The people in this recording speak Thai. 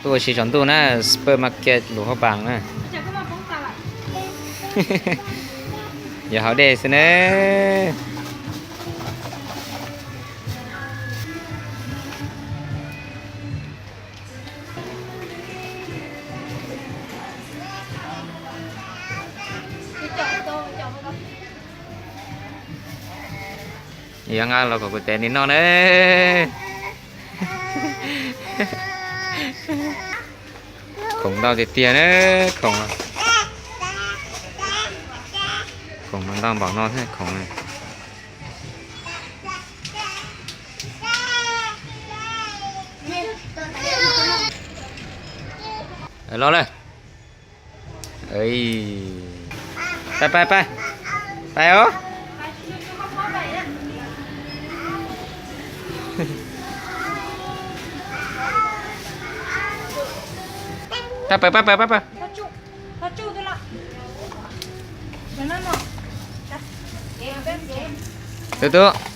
ตัวสีชนตัวน่ะซูเปอร์มาร์เก็ตหลวงพ่อบางน่ะ จะก็มาป้องกันละ อย่าเขาเดสเนอะ ที่เจาะโตเจาะมันก็ ยังไงเราก็กูแต่นิดนอนเอ้khổng đau thì tiền đấy khổng nó đang bảo non thế khổng này lo đây ấyไปóไป เขาจูตัวละเดี๋ยวนั่นหรอเดี๋ยวเดี๋ยว từ từ